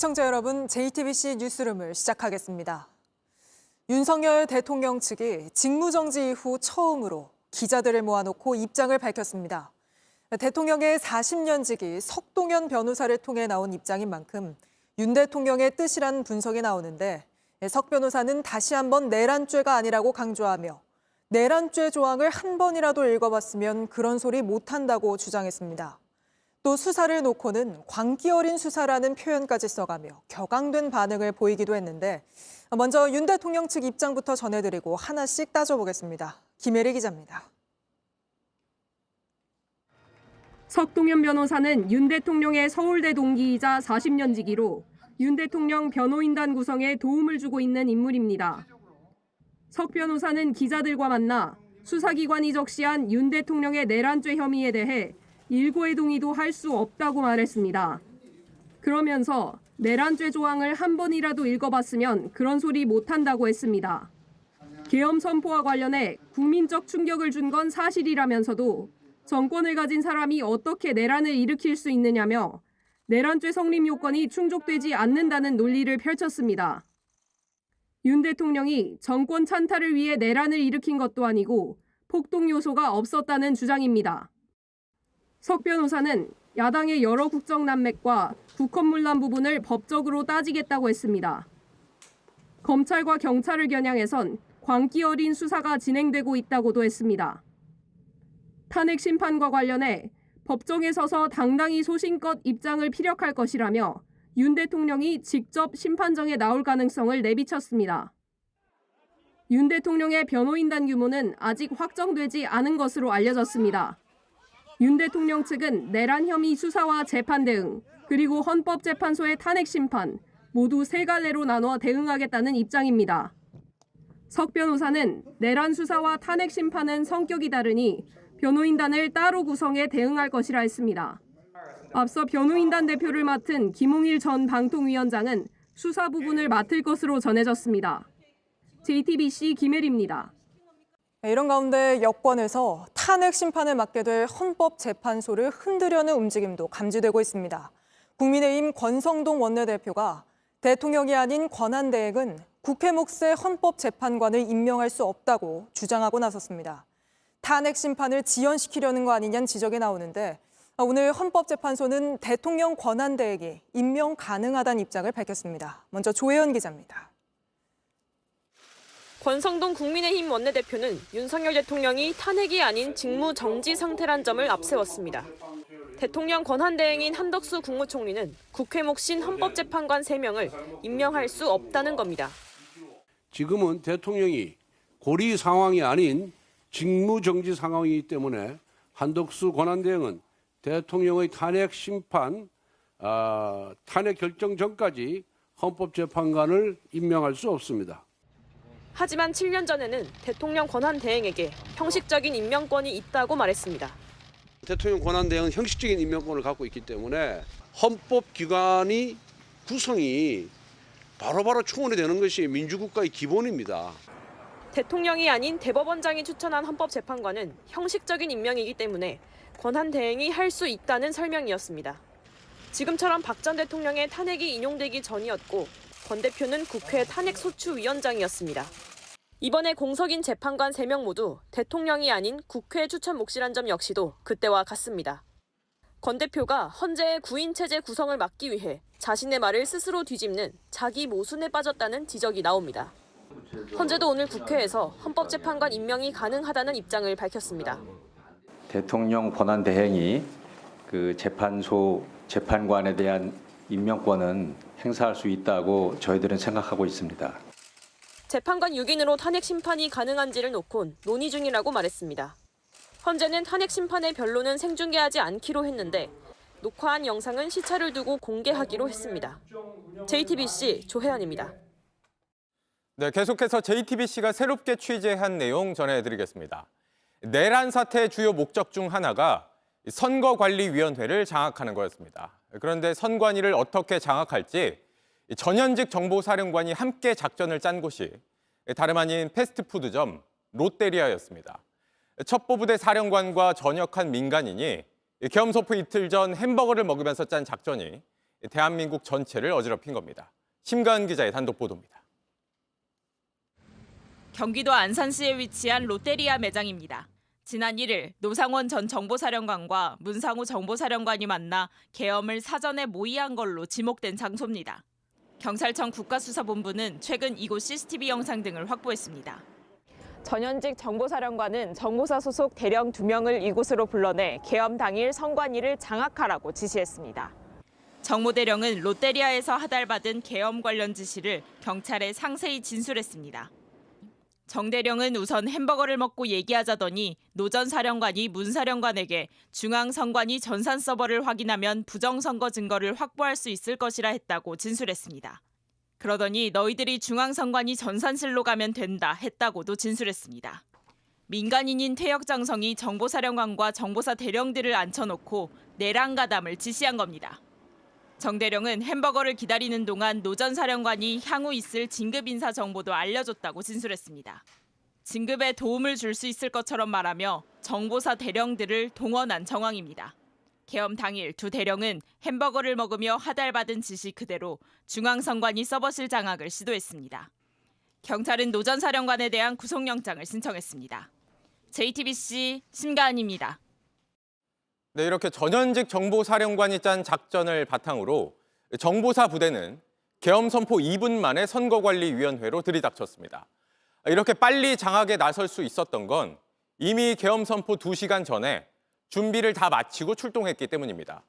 시청자 여러분, JTBC 뉴스룸을 시작하겠습니다. 윤석열 대통령 측이 직무정지 이후 처음으로 기자들을 모아놓고 입장을 밝혔습니다. 대통령의 40년 지기 석동현 변호사를 통해 나온 입장인 만큼 윤 대통령의 뜻이란 분석이 나오는데 석 변호사는 다시 한번 내란죄가 아니라고 강조하며 내란죄 조항을 한 번이라도 읽어봤으면 그런 소리 못한다고 주장했습니다. 또 수사를 놓고는 광기 어린 수사라는 표현까지 써가며 격앙된 반응을 보이기도 했는데 먼저 윤 대통령 측 입장부터 전해드리고 하나씩 따져보겠습니다. 김혜리 기자입니다. 석동현 변호사는 윤 대통령의 서울대 동기이자 40년 지기로 윤 대통령 변호인단 구성에 도움을 주고 있는 인물입니다. 석 변호사는 기자들과 만나 수사기관이 적시한 윤 대통령의 내란죄 혐의에 대해 일고의 동의도 할 수 없다고 말했습니다. 그러면서 내란죄 조항을 한 번이라도 읽어봤으면 그런 소리 못한다고 했습니다. 계엄 선포와 관련해 국민적 충격을 준 건 사실이라면서도 정권을 가진 사람이 어떻게 내란을 일으킬 수 있느냐며 내란죄 성립 요건이 충족되지 않는다는 논리를 펼쳤습니다. 윤 대통령이 정권 찬탈을 위해 내란을 일으킨 것도 아니고 폭동 요소가 없었다는 주장입니다. 석 변호사는 야당의 여러 국정 난맥과 국헌문란 부분을 법적으로 따지겠다고 했습니다. 검찰과 경찰을 겨냥해선 광기 어린 수사가 진행되고 있다고도 했습니다. 탄핵 심판과 관련해 법정에 서서 당당히 소신껏 입장을 피력할 것이라며 윤 대통령이 직접 심판정에 나올 가능성을 내비쳤습니다. 윤 대통령의 변호인단 규모는 아직 확정되지 않은 것으로 알려졌습니다. 윤 대통령 측은 내란 혐의 수사와 재판 대응, 그리고 헌법재판소의 탄핵 심판 모두 세 갈래로 나눠 대응하겠다는 입장입니다. 석 변호사는 내란 수사와 탄핵 심판은 성격이 다르니 변호인단을 따로 구성해 대응할 것이라 했습니다. 앞서 변호인단 대표를 맡은 김홍일 전 방통위원장은 수사 부분을 맡을 것으로 전해졌습니다. JTBC 김혜리입니다. 이런 가운데 여권에서 탄핵 심판을 맡게 될 헌법재판소를 흔들려는 움직임도 감지되고 있습니다. 국민의힘 권성동 원내대표가 대통령이 아닌 권한대행은 국회 몫의 헌법재판관을 임명할 수 없다고 주장하고 나섰습니다. 탄핵 심판을 지연시키려는 거 아니냐는 지적이 나오는데 오늘 헌법재판소는 대통령 권한대행이 임명 가능하다는 입장을 밝혔습니다. 먼저 조혜연 기자입니다. 권성동 국민의힘 원내대표는 윤석열 대통령이 탄핵이 아닌 직무 정지 상태란 점을 앞세웠습니다. 대통령 권한대행인 한덕수 국무총리는 국회 몫인 헌법재판관 3명을 임명할 수 없다는 겁니다. 지금은 대통령이 고리 상황이 아닌 직무 정지 상황이기 때문에 한덕수 권한대행은 대통령의 탄핵 심판, 탄핵 결정 전까지 헌법재판관을 임명할 수 없습니다. 하지만 7년 전에는 대통령 권한대행에게 형식적인 임명권이 있다고 말했습니다. 대통령 권한대행은 형식적인 임명권을 갖고 있기 때문에 헌법기관이 구성이 바로바로 충원이 되는 것이 민주국가의 기본입니다. 대통령이 아닌 대법원장이 추천한 헌법재판관은 형식적인 임명이기 때문에 권한대행이 할 수 있다는 설명이었습니다. 지금처럼 박 전 대통령의 탄핵이 인용되기 전이었고 권 대표는 국회 탄핵소추위원장이었습니다. 이번에 공석인 재판관 3명 모두 대통령이 아닌 국회 추천 몫이란 점 역시도 그때와 같습니다. 권 대표가 헌재의 구인체제 구성을 막기 위해 자신의 말을 스스로 뒤집는 자기 모순에 빠졌다는 지적이 나옵니다. 헌재도 오늘 국회에서 헌법재판관 임명이 가능하다는 입장을 밝혔습니다. 대통령 권한대행이 재판소 재판관에 대한 임명권은 행사할 수 있다고 저희들은 생각하고 있습니다. 재판관 6인으로 탄핵 심판이 가능한지를 놓곤 논의 중이라고 말했습니다. 헌재는 탄핵 심판의 변론은 생중계하지 않기로 했는데 녹화한 영상은 시차를 두고 공개하기로 했습니다. JTBC 조혜연입니다. 네, 계속해서 JTBC가 새롭게 취재한 내용 전해드리겠습니다. 내란 사태의 주요 목적 중 하나가 선거관리위원회를 장악하는 거였습니다. 그런데 선관위를 어떻게 장악할지 전현직 정보사령관이 함께 작전을 짠 곳이 다름 아닌 패스트푸드점 롯데리아였습니다. 첩보부대 사령관과 전역한 민간인이 계엄 선포 이틀 전 햄버거를 먹으면서 짠 작전이 대한민국 전체를 어지럽힌 겁니다. 심가은 기자의 단독 보도입니다. 경기도 안산시에 위치한 롯데리아 매장입니다. 지난 1일 노상원 전 정보사령관과 문상우 정보사령관이 만나 계엄을 사전에 모의한 걸로 지목된 장소입니다. 경찰청 국가수사본부는 최근 이곳 CCTV 영상 등을 확보했습니다. 전현직 정보사령관은 정보사 소속 대령 2명을 이곳으로 불러내 계엄 당일 선관위를 장악하라고 지시했습니다. 정모대령은 롯데리아에서 하달받은 계엄 관련 지시를 경찰에 상세히 진술했습니다. 정 대령은 우선 햄버거를 먹고 얘기하자더니 노 전 사령관이 문 사령관에게 중앙선관위 전산 서버를 확인하면 부정선거 증거를 확보할 수 있을 것이라 했다고 진술했습니다. 그러더니 너희들이 중앙선관위 전산실로 가면 된다 했다고도 진술했습니다. 민간인인 퇴역장성이 정보사령관과 정보사 대령들을 앉혀놓고 내랑가담을 지시한 겁니다. 정 대령은 햄버거를 기다리는 동안 노 전 사령관이 향후 있을 진급 인사 정보도 알려줬다고 진술했습니다. 진급에 도움을 줄 수 있을 것처럼 말하며 정보사 대령들을 동원한 정황입니다. 계엄 당일 두 대령은 햄버거를 먹으며 하달받은 지시 그대로 중앙선관위 서버실 장악을 시도했습니다. 경찰은 노 전 사령관에 대한 구속영장을 신청했습니다. JTBC 심가은입니다. 네, 이렇게 전현직 정보사령관이 짠 작전을 바탕으로 정보사 부대는 계엄 선포 2분 만에 선거관리위원회로 들이닥쳤습니다. 이렇게 빨리 장악에 나설 수 있었던 건 이미 계엄 선포 2시간 전에 준비를 다 마치고 출동했기 때문입니다.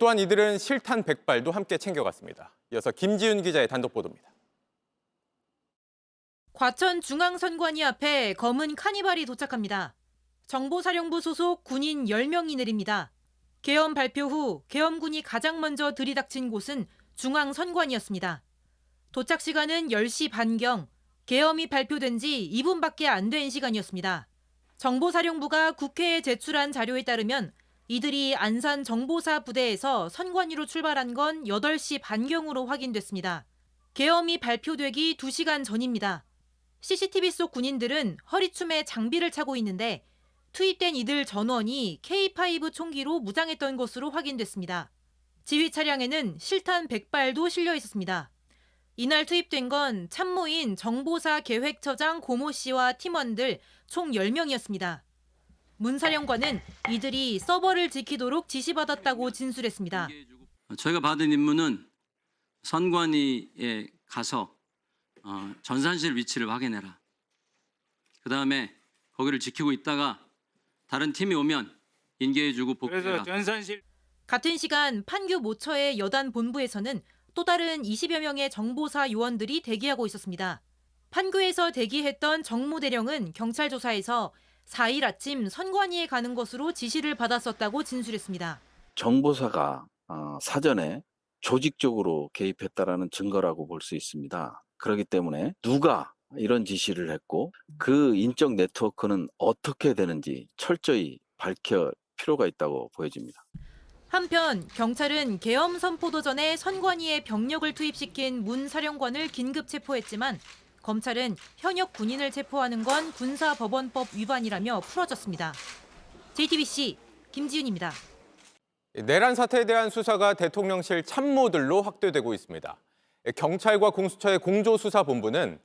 또한 이들은 실탄 100발도 함께 챙겨갔습니다. 이어서 김지윤 기자의 단독 보도입니다. 과천 중앙선관위 앞에 검은 카니발이 도착합니다. 정보사령부 소속 군인 10명이 내립니다. 계엄 발표 후 계엄군이 가장 먼저 들이닥친 곳은 중앙선관위였습니다. 도착 시간은 10시 반경, 계엄이 발표된 지 2분밖에 안 된 시간이었습니다. 정보사령부가 국회에 제출한 자료에 따르면 이들이 안산 정보사 부대에서 선관위로 출발한 건 8시 반경으로 확인됐습니다. 계엄이 발표되기 2시간 전입니다. CCTV 속 군인들은 허리춤에 장비를 차고 있는데 투입된 이들 전원이 K5 총기로 무장했던 것으로 확인됐습니다. 지휘 차량에는 실탄 100발도 실려 있었습니다. 이날 투입된 건 참모인 정보사 계획처장 고모 씨와 팀원들 총 10명이었습니다. 문 사령관은 이들이 서버를 지키도록 지시받았다고 진술했습니다. 저희가 받은 임무는 선관위에 가서 전산실 위치를 확인해라. 그다음에 거기를 지키고 있다가 다른 팀이 오면 인계해주고 복귀해라. 같은 시간 판교 모처의 여단 본부에서는 또 다른 20여 명의 정보사 요원들이 대기하고 있었습니다. 판교에서 대기했던 정모 대령은 경찰 조사에서 4일 아침 선관위에 가는 것으로 지시를 받았었다고 진술했습니다. 정보사가 사전에 조직적으로 개입했다라는 증거라고 볼 수 있습니다. 그렇기 때문에 누가 이런 지시를 했고 그 인적 네트워크는 어떻게 되는지 철저히 밝힐 필요가 있다고 보여집니다. 한편 경찰은 계엄 선포도 전에 선관위에 병력을 투입시킨 문 사령관을 긴급 체포했지만 검찰은 현역 군인을 체포하는 건 군사법원법 위반이라며 풀어졌습니다. JTBC 김지윤입니다. 내란 사태에 대한 수사가 대통령실 참모들로 확대되고 있습니다. 경찰과 공수처의 공조수사본부는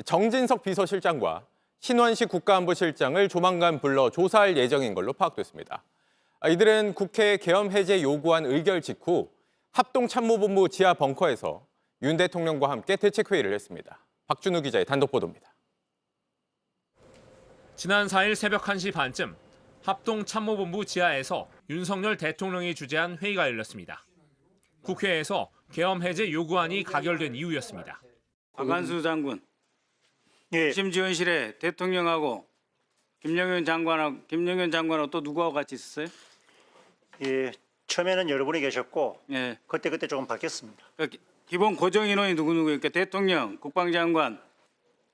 정진석 비서실장과 신원식 국가안보실장을 조만간 불러 조사할 예정인 걸로 파악됐습니다. 이들은 국회 계엄 해제 요구안 의결 직후 합동참모본부 지하 벙커에서 윤 대통령과 함께 대책회의를 했습니다. 박준우 기자의 단독 보도입니다. 지난 4일 새벽 1시 반쯤 합동참모본부 지하에서 윤석열 대통령이 주재한 회의가 열렸습니다. 국회에서 계엄 해제 요구안이 가결된 이유였습니다. 박한수 장군, 심지원실에 대통령하고 김영현 장관하고 또 누구하고 같이 있었어요? 예, 처음에는 여러분이 계셨고 예. 그때 조금 바뀌었습니다. 그러니까 기본 고정 인원이 누구누구니까 대통령, 국방장관,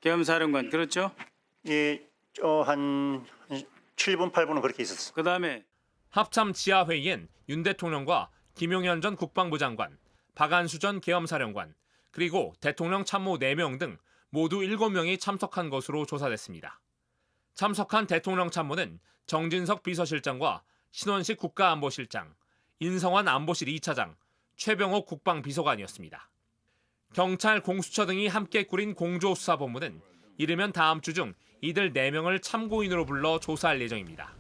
계엄사령관 그렇죠? 예, 한 7분, 8분은 그렇게 있었어요. 그다음에 합참 지하 회의엔 윤 대통령과 김용현 전 국방부 장관, 박안수 전 계엄사령관, 그리고 대통령 참모 4명 등 모두 7명이 참석한 것으로 조사됐습니다. 참석한 대통령 참모는 정진석 비서실장과 신원식 국가안보실장, 인성환 안보실 2차장, 최병옥 국방비서관이었습니다. 경찰, 공수처 등이 함께 꾸린 공조수사본부는 이르면 다음 주 중 이들 4명을 참고인으로 불러 조사할 예정입니다.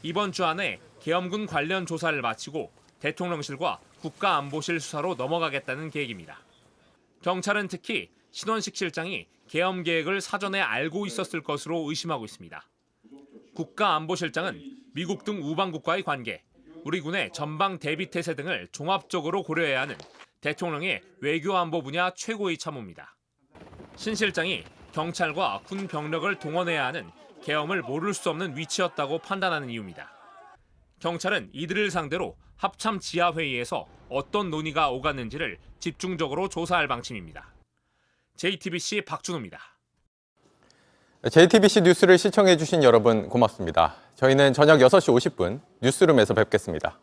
이번 주 안에 계엄군 관련 조사를 마치고 대통령실과 국가안보실 수사로 넘어가겠다는 계획입니다. 경찰은 특히 신원식 실장이 계엄 계획을 사전에 알고 있었을 것으로 의심하고 있습니다. 국가안보실장은 미국 등 우방국과의 관계, 우리 군의 전방 대비 태세 등을 종합적으로 고려해야 하는 대통령의 외교안보 분야 최고의 참모입니다. 신 실장이 경찰과 군 병력을 동원해야 하는 계엄을 모를 수 없는 위치였다고 판단하는 이유입니다. 경찰은 이들을 상대로 합참 지하회의에서 어떤 논의가 오갔는지를 집중적으로 조사할 방침입니다. JTBC 박준호입니다. JTBC 뉴스를 시청해 주신 여러분 고맙습니다. 저희는 저녁 6시 50분 뉴스룸에서 뵙겠습니다.